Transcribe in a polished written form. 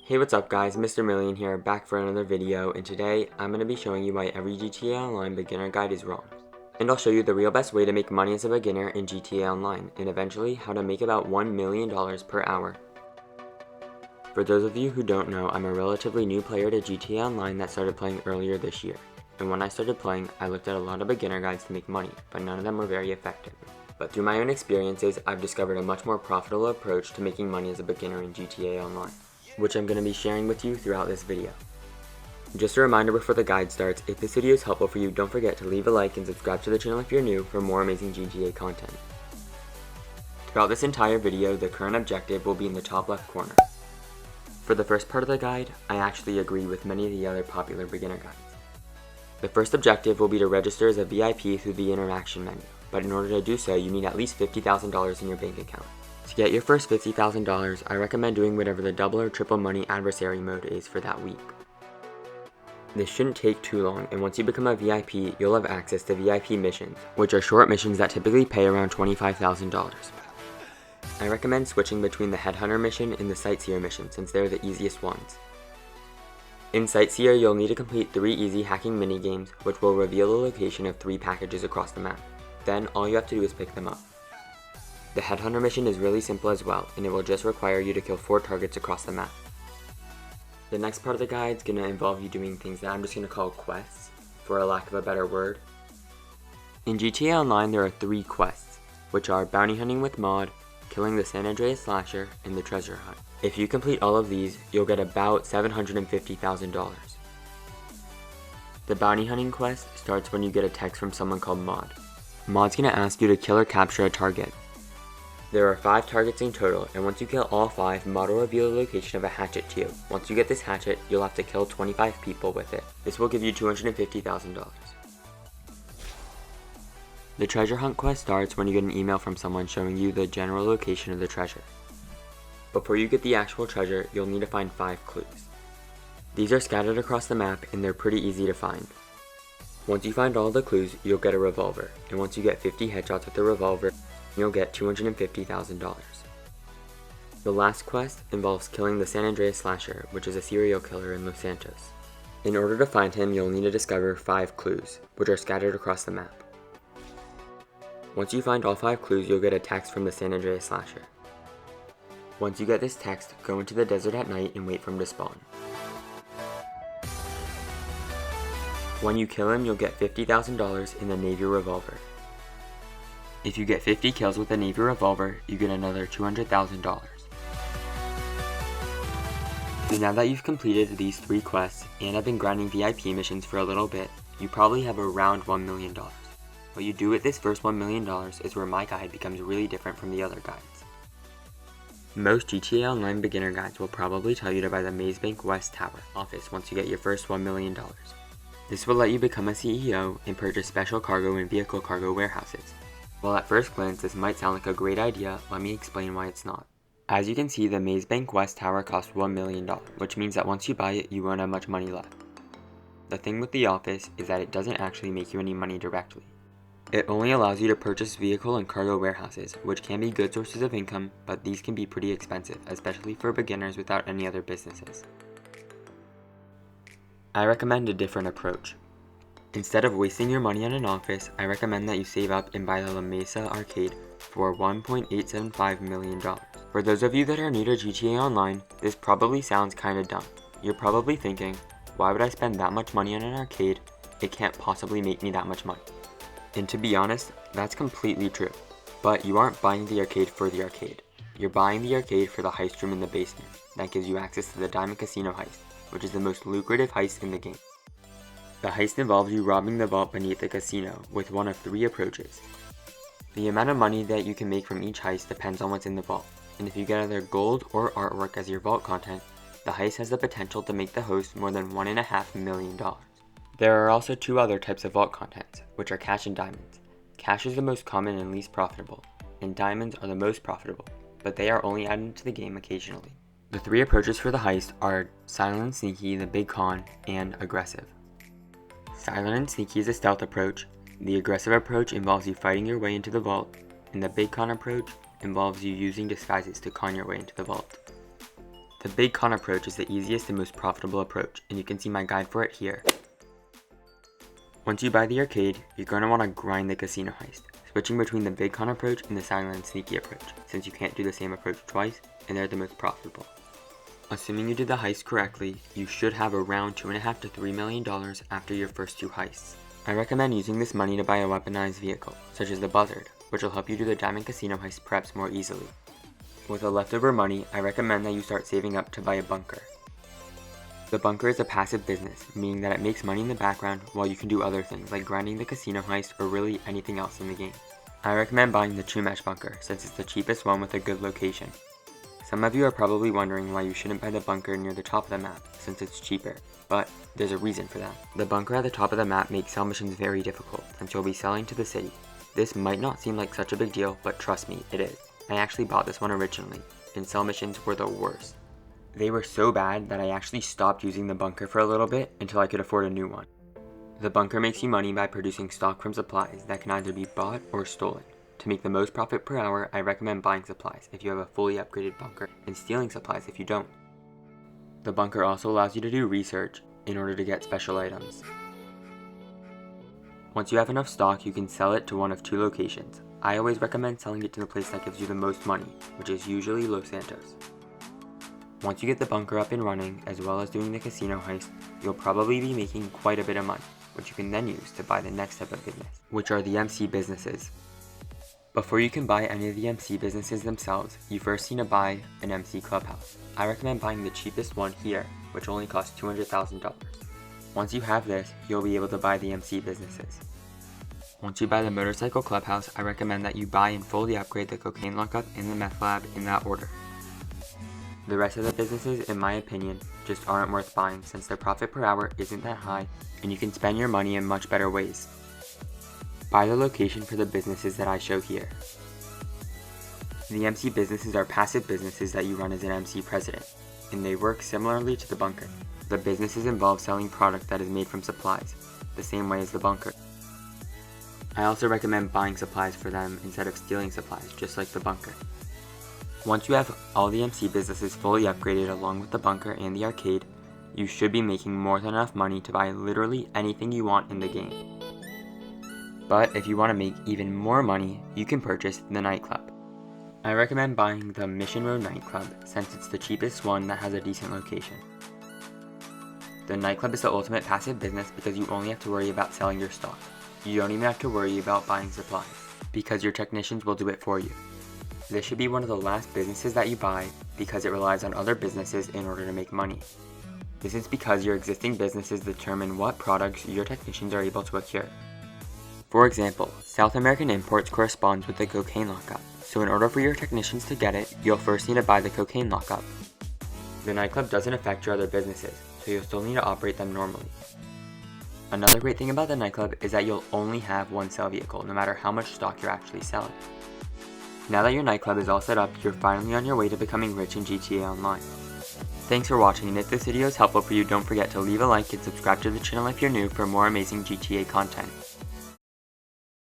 Hey, what's up guys, Mr. Million here, back for another video, and today I'm going to be showing you why every GTA Online beginner guide is wrong. And I'll show you the real best way to make money as a beginner in GTA Online, and eventually how to make about $1 million per hour. For those of you who don't know, I'm a relatively new player to GTA Online that started playing earlier this year. And when I started playing, I looked at a lot of beginner guides to make money, but none of them were very effective. But through my own experiences, I've discovered a much more profitable approach to making money as a beginner in GTA Online, which I'm going to be sharing with you throughout this video. Just a reminder before the guide starts, if this video is helpful for you, don't forget to leave a like and subscribe to the channel if you're new for more amazing GTA content. Throughout this entire video, the current objective will be in the top left corner. For the first part of the guide, I actually agree with many of the other popular beginner guides. The first objective will be to register as a VIP through the interaction menu, but in order to do so, you need at least $50,000 in your bank account. To get your first $50,000, I recommend doing whatever the double or triple money adversary mode is for that week. This shouldn't take too long, and once you become a VIP, you'll have access to VIP missions, which are short missions that typically pay around $25,000. I recommend switching between the Headhunter mission and the Sightseer mission since they're the easiest ones. In Sightseer, you'll need to complete 3 easy hacking minigames, which will reveal the location of 3 packages across the map. Then, all you have to do is pick them up. The Headhunter mission is really simple as well, and it will just require you to kill 4 targets across the map. The next part of the guide is going to involve you doing things that I'm just going to call quests, for a lack of a better word. In GTA Online, there are 3 quests, which are Bounty Hunting with Mod, Killing the San Andreas Slasher, and the Treasure Hunt. If you complete all of these, you'll get about $750,000. The Bounty Hunting quest starts when you get a text from someone called Mod. Mod's going to ask you to kill or capture a target. There are 5 targets in total, and once you kill all 5, Mod will reveal the location of a hatchet to you. Once you get this hatchet, you'll have to kill 25 people with it. This will give you $250,000. The Treasure Hunt quest starts when you get an email from someone showing you the general location of the treasure. Before you get the actual treasure, you'll need to find 5 clues. These are scattered across the map, and they're pretty easy to find. Once you find all the clues, you'll get a revolver, and once you get 50 headshots with the revolver, you'll get $250,000. The last quest involves killing the San Andreas Slasher, which is a serial killer in Los Santos. In order to find him, you'll need to discover 5 clues, which are scattered across the map. Once you find all 5 clues, you'll get a text from the San Andreas Slasher. Once you get this text, go into the desert at night and wait for him to spawn. When you kill him, you'll get $50,000 in the Navy revolver. If you get 50 kills with the Navy revolver, you get another $200,000. And now that you've completed these 3 quests and have been grinding VIP missions for a little bit, you probably have around $1 million. What you do with this first $1 million is where my guide becomes really different from the other guides. Most GTA Online beginner guides will probably tell you to buy the Maze Bank West Tower office once you get your first $1 million. This will let you become a CEO and purchase special cargo and vehicle cargo warehouses. While at first glance this might sound like a great idea, let me explain why it's not. As you can see, the Maze Bank West Tower costs $1 million, which means that once you buy it, you won't have much money left. The thing with the office is that it doesn't actually make you any money directly. It only allows you to purchase vehicle and cargo warehouses, which can be good sources of income, but these can be pretty expensive, especially for beginners without any other businesses. I recommend a different approach. Instead of wasting your money on an office, I recommend that you save up and buy the La Mesa Arcade for $1.875 million. For those of you that are new to GTA Online, this probably sounds kinda dumb. You're probably thinking, why would I spend that much money on an arcade? It can't possibly make me that much money. And to be honest, that's completely true. But you aren't buying the arcade for the arcade. You're buying the arcade for the heist room in the basement. That gives you access to the Diamond Casino heist, which is the most lucrative heist in the game. The heist involves you robbing the vault beneath the casino with one of 3 approaches. The amount of money that you can make from each heist depends on what's in the vault, and if you get either gold or artwork as your vault content, the heist has the potential to make the host more than $1.5 million. There are also 2 other types of vault contents, which are cash and diamonds. Cash is the most common and least profitable, and diamonds are the most profitable, but they are only added to the game occasionally. The 3 approaches for the heist are Silent and Sneaky, the Big Con, and Aggressive. Silent and Sneaky is a stealth approach, the aggressive approach involves you fighting your way into the vault, and the Big Con approach involves you using disguises to con your way into the vault. The big con approach is the easiest and most profitable approach, and you can see my guide for it here. Once you buy the arcade, you're going to want to grind the casino heist, switching between the big con approach and the silent and sneaky approach, since you can't do the same approach twice, and they're the most profitable. Assuming you did the heist correctly, you should have around $2.5 to $3 million after your first 2 heists. I recommend using this money to buy a weaponized vehicle, such as the Buzzard, which will help you do the Diamond Casino heist perhaps more easily. With the leftover money, I recommend that you start saving up to buy a bunker. The bunker is a passive business, meaning that it makes money in the background while you can do other things like grinding the casino heist or really anything else in the game. I recommend buying the 2-mesh bunker since it's the cheapest one with a good location. Some of you are probably wondering why you shouldn't buy the bunker near the top of the map since it's cheaper, but there's a reason for that. The bunker at the top of the map makes sell missions very difficult since you'll be selling to the city. This might not seem like such a big deal, but trust me, it is. I actually bought this one originally, and sell missions were the worst. They were so bad that I actually stopped using the bunker for a little bit until I could afford a new one. The bunker makes you money by producing stock from supplies that can either be bought or stolen. To make the most profit per hour, I recommend buying supplies if you have a fully upgraded bunker and stealing supplies if you don't. The bunker also allows you to do research in order to get special items. Once you have enough stock, you can sell it to one of 2 locations. I always recommend selling it to the place that gives you the most money, which is usually Los Santos. Once you get the bunker up and running, as well as doing the casino heist, you'll probably be making quite a bit of money, which you can then use to buy the next type of business, which are the MC businesses. Before you can buy any of the MC businesses themselves, you first need to buy an MC clubhouse. I recommend buying the cheapest one here, which only costs $200,000. Once you have this, you'll be able to buy the MC businesses. Once you buy the motorcycle clubhouse, I recommend that you buy and fully upgrade the cocaine lockup and the meth lab in that order. The rest of the businesses, in my opinion, just aren't worth buying since their profit per hour isn't that high and you can spend your money in much better ways. Buy the location for the businesses that I show here. The MC businesses are passive businesses that you run as an MC president, and they work similarly to the bunker. The businesses involve selling product that is made from supplies, the same way as the bunker. I also recommend buying supplies for them instead of stealing supplies, just like the bunker. Once you have all the MC businesses fully upgraded along with the bunker and the arcade, you should be making more than enough money to buy literally anything you want in the game. But if you want to make even more money, you can purchase the Nightclub. I recommend buying the Mission Road Nightclub since it's the cheapest one that has a decent location. The Nightclub is the ultimate passive business because you only have to worry about selling your stock. You don't even have to worry about buying supplies because your technicians will do it for you. This should be one of the last businesses that you buy because it relies on other businesses in order to make money. This is because your existing businesses determine what products your technicians are able to procure. For example, South American Imports corresponds with the cocaine lockup, so in order for your technicians to get it, you'll first need to buy the cocaine lockup. The Nightclub doesn't affect your other businesses, so you'll still need to operate them normally. Another great thing about the Nightclub is that you'll only have one sell vehicle, no matter how much stock you're actually selling. Now that your Nightclub is all set up, you're finally on your way to becoming rich in GTA Online. Thanks for watching, and if this video is helpful for you, don't forget to leave a like and subscribe to the channel if you're new for more amazing GTA content.